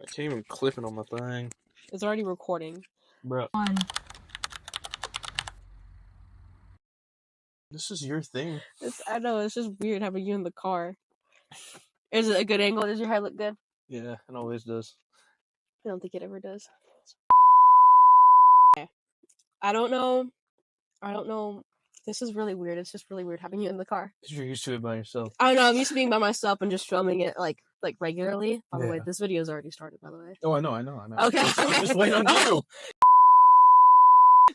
I can't even clip it on my thing. It's already recording. Bro. This is your thing. I know, it's just weird having you in the car. Is it a good angle? Does your hair look good? Yeah, it always does. I don't think it ever does. Okay. I don't know. This is really weird. It's just really weird having you in the car. Because you're used to it by yourself. I don't know. I'm used to being by myself and just filming it like regularly. By the way, Yeah. this video's already started. By the way. Oh, I know. Okay. I'm just waiting on you.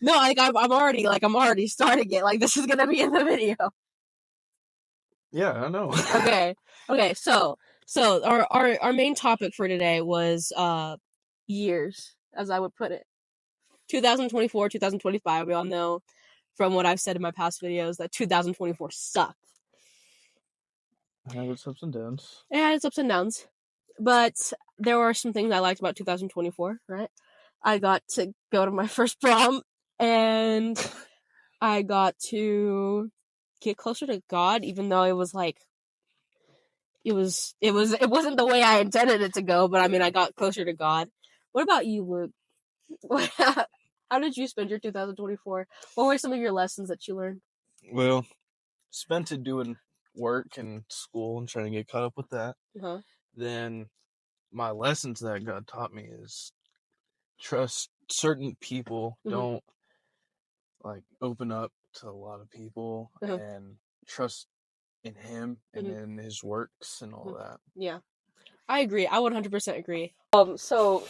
No, like I'm already starting it. Like this is gonna be in the video. Yeah, I know. Okay. So our main topic for today was years, as I would put it. 2024, 2025. We all know from what I've said in my past videos that 2024 sucked. It had its ups and downs. It had its ups and downs, but there were some things I liked about 2024. Right, I got to go to my first prom, and I got to get closer to God, even though it was like it wasn't the way I intended it to go. But I mean, I got closer to God. What about you, Luke? How did you spend your 2024? What were some of your lessons that you learned? Well, spent it doing work and school and trying to get caught up with that. Uh-huh. Then my lessons that God taught me is trust certain people. Mhm. Don't like open up to a lot of people and trust in Him and in His works and all that. Yeah, I agree. I 100% agree. So,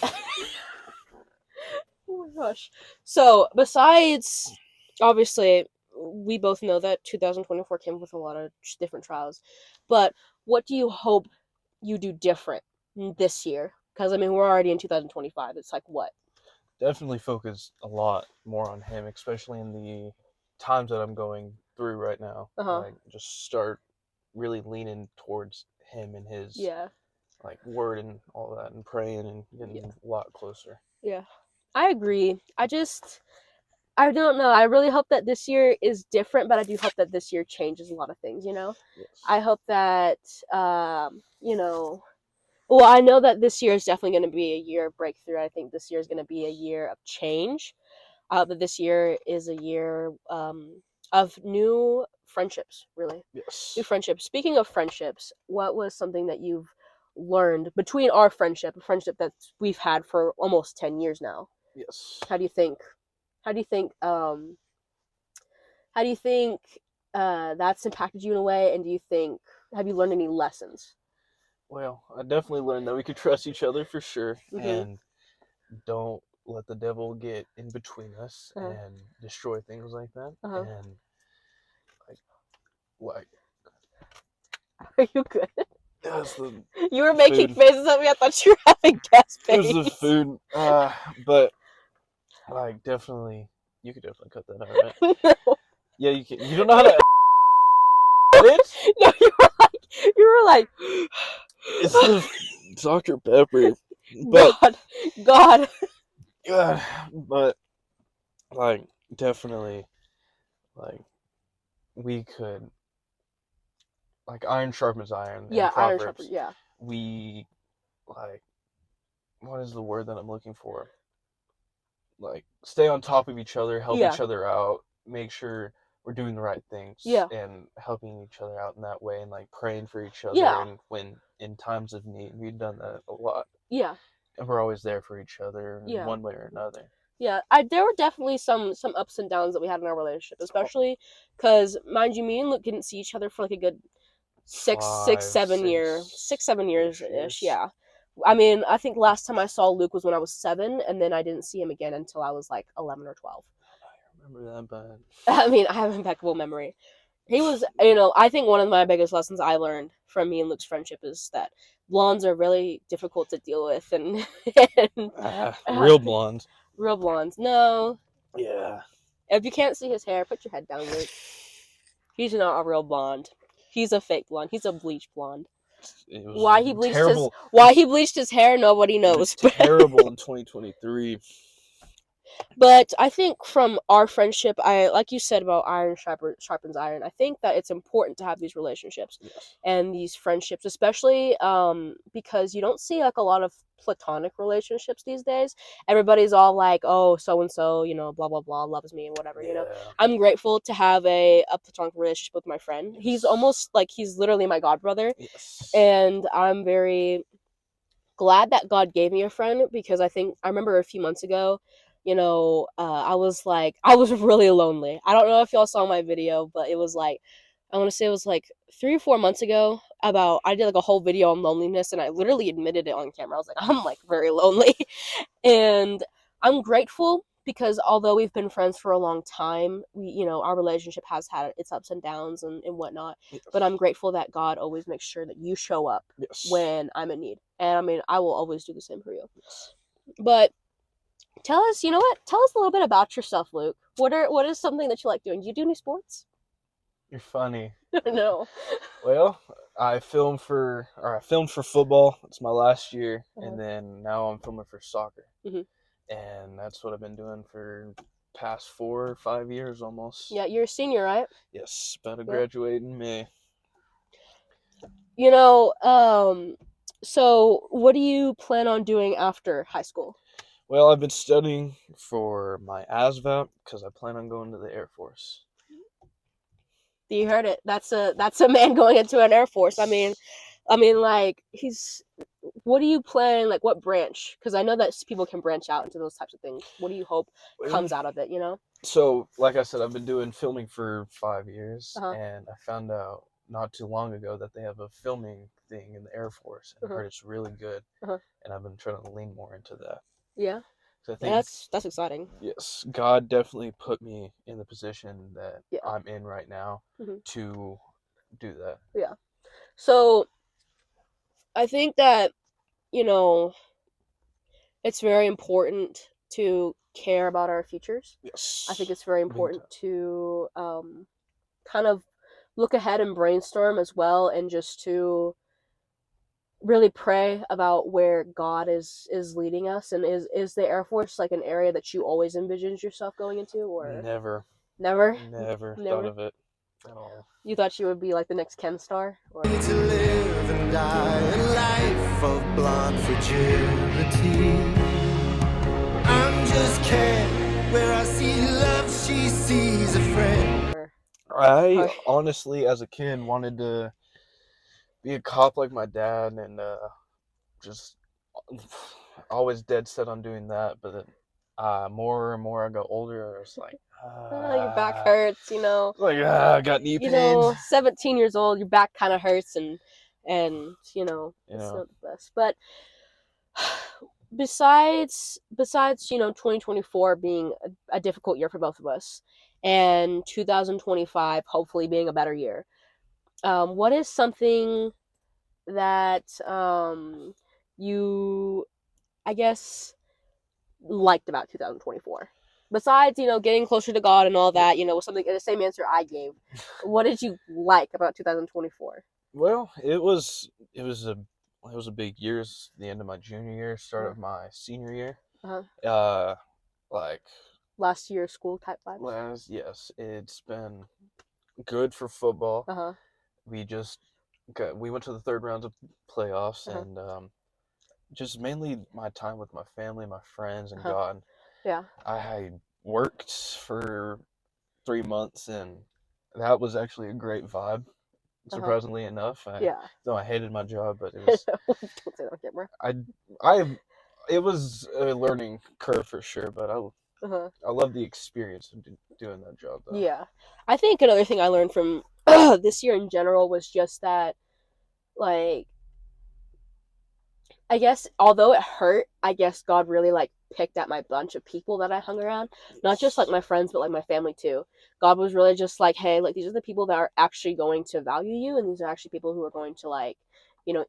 oh my gosh. So, besides, obviously, we both know that 2024 came with a lot of different trials. But what do you hope you do different this year? Because, I mean, we're already in 2025. It's like, what? Definitely focus a lot more on Him, especially in the times that I'm going through right now. Like, just start really leaning towards Him and His like word and all that, and praying and getting a lot closer. Yeah, I agree. I don't know. I really hope that this year is different, but I do hope that this year changes a lot of things, you know? Yes. I hope that, well, I know that this year is definitely going to be a year of breakthrough. I think this year is going to be a year of change. But this year is a year of new friendships, really. Yes. New friendships. Speaking of friendships, what was something that you've learned between our friendship, a friendship that we've had for almost 10 years now? Yes. How do you think that's impacted you in a way, and have you learned any lessons? Well, I definitely learned that we could trust each other for sure, and don't let the devil get in between us and destroy things like that. And like, are you good? You were making faces at me. I thought you were having gas pains. It was the food, but like, definitely, you could definitely cut that out, right? No. Yeah, you can. You don't know how to edit? No, you were like, it's the Dr. Pepper. But God. But like, definitely, like, we could, like, iron sharpens iron. Yeah, iron sharpens. sharpens. Yeah. We, like, what is the word that I'm looking for? Like, stay on top of each other, help each other out, make sure we're doing the right things, and helping each other out in that way, and like praying for each other. And when in times of need, we've done that a lot. Yeah. And we're always there for each other in one way or another. Yeah, there were definitely some ups and downs that we had in our relationship, especially because, mind you, me and Luke didn't see each other for like a good 7 years ish. Yeah. I mean, I think last time I saw Luke was when I was 7, and then I didn't see him again until I was like 11 or 12. I remember that, but I mean, I have an impeccable memory. He was, I think one of my biggest lessons I learned from me and Luke's friendship is that blondes are really difficult to deal with, and real blondes. Real blondes, no. Yeah. If you can't see his hair, put your head down, Luke. He's not a real blonde. He's a fake blonde. He's a bleach blonde. Why he bleached his hair, nobody knows. It was terrible in 2023. But I think from our friendship, like you said about iron sharpens iron. I think that it's important to have these relationships and these friendships, especially because you don't see like a lot of platonic relationships these days. Everybody's all like, "Oh, so and so, blah blah blah, loves me and whatever." I'm grateful to have a platonic relationship with my friend. He's almost like he's literally my god brother, and I'm very glad that God gave me a friend, because I remember a few months ago, I was really lonely. I don't know if y'all saw my video, but it was like, I want to say it was like 3 or 4 months ago. I did like a whole video on loneliness, and I literally admitted it on camera. I was like, I'm like very lonely. And I'm grateful because although we've been friends for a long time, our relationship has had its ups and downs and whatnot. But I'm grateful that God always makes sure that you show up when I'm in need. And I mean, I will always do the same for you. But tell us, Tell us a little bit about yourself, Luke. What is something that you like doing? Do you do any sports? You're funny. No. Well, I filmed for football. It's my last year, and then now I'm filming for soccer. And that's what I've been doing for past 4 or 5 years almost. Yeah, you're a senior, right? Yes, about to graduate in May. So what do you plan on doing after high school? Well, I've been studying for my ASVAB because I plan on going to the Air Force. You heard it. That's a man going into an Air Force. I mean, like what do you plan? Like, what branch? Because I know that people can branch out into those types of things. What do you hope comes out of it? So, like I said, I've been doing filming for 5 years, and I found out not too long ago that they have a filming thing in the Air Force, and I heard it's really good, and I've been trying to lean more into that. Yeah. So I think that's exciting. Yes, God definitely put me in the position that I'm in right now to do that. Yeah. So I think that, it's very important to care about our futures. Yes. I think it's very important to kind of look ahead and brainstorm as well, and just to really pray about where God is leading us. And is the Air Force like an area that you always envisioned yourself going into, or never thought of it at all? You thought you would be like the next Ken star? Or... To live and die a life of blonde fragility. I'm just Ken, where I see love, she sees a friend. I honestly, as a kid, wanted to be a cop like my dad, and just always dead set on doing that. But then more and more I got older, I was like, your back hurts, Like, I got knee pain. 17 years old, your back kind of hurts, and it's not the best. But besides 2024 being a difficult year for both of us, and 2025 hopefully being a better year, what is something that you, I guess, liked about 2024? Besides, getting closer to God and all that, something, the same answer I gave. What did you like about 2024? Well, it was a big year. It's the end of my junior year, start of my senior year. Like last year school type vibes. Yes, it's been good for football. We went to the third rounds of playoffs, and just mainly my time with my family, my friends, and God. Yeah. I worked for 3 months, and that was actually a great vibe. Surprisingly enough, though I hated my job, but it was. Don't say that on camera. It was a learning curve for sure, but I love the experience of doing that job, though. Yeah, I think another thing I learned from this year in general was just that, like, I guess although it hurt, I guess God really like picked at my bunch of people that I hung around. Not just like my friends, but like my family too. God was really just like, hey, like these are the people that are actually going to value you, and these are actually people who are going to like,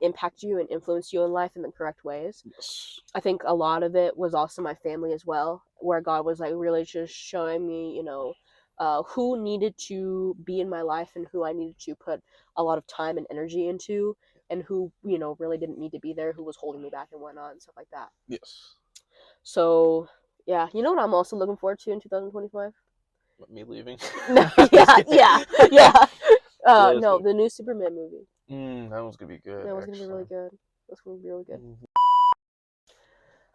impact you and influence you in life in the correct ways. Yes. I think a lot of it was also my family as well, where God was like really just showing me, who needed to be in my life and who I needed to put a lot of time and energy into, and who, really didn't need to be there, who was holding me back and whatnot and stuff like that. Yes. So, Yeah, you know what I'm also looking forward to in 2025? Me leaving. yeah. No, the new Superman movie. That one's gonna be good. That one's gonna be really good. That's gonna be really good. Mm-hmm.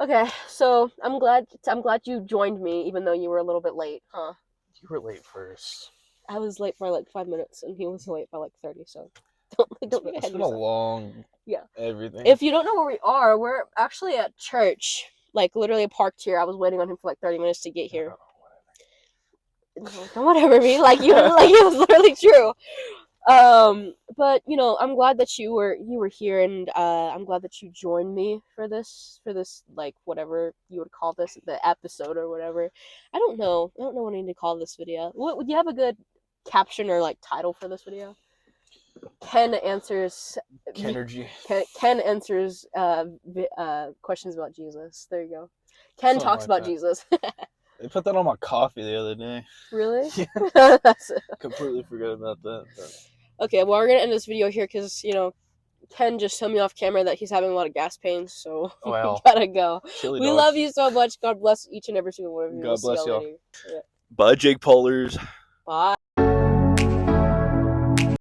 Okay, so I'm glad you joined me, even though you were a little bit late, huh? You were late first. I was late for like 5 minutes, and he was late by like 30. So don't get ahead of yourself. It's been a long. Yeah. Everything. If you don't know where we are, we're actually at church. Like literally parked here. I was waiting on him for like 30 minutes to get here. Whatever, me. Like you were like it was literally true. But you know, I'm glad that you were here, and I'm glad that you joined me for this like whatever you would call this, the episode or whatever. I don't know what I need to call this video. What would you have a good caption or like title for this video? Ken answers questions about Jesus. There you go. Ken Something talks like about that. Jesus. They put that on my coffee the other day. Really? Yeah. Completely forgot about that. But... Okay, well, we're gonna end this video here because, you know, Ken just told me off camera that he's having a lot of gas pains, so we gotta go. We love you so much. God bless each and every single one of you. God bless y'all. Yeah. Bye, Jake Pollers. Bye.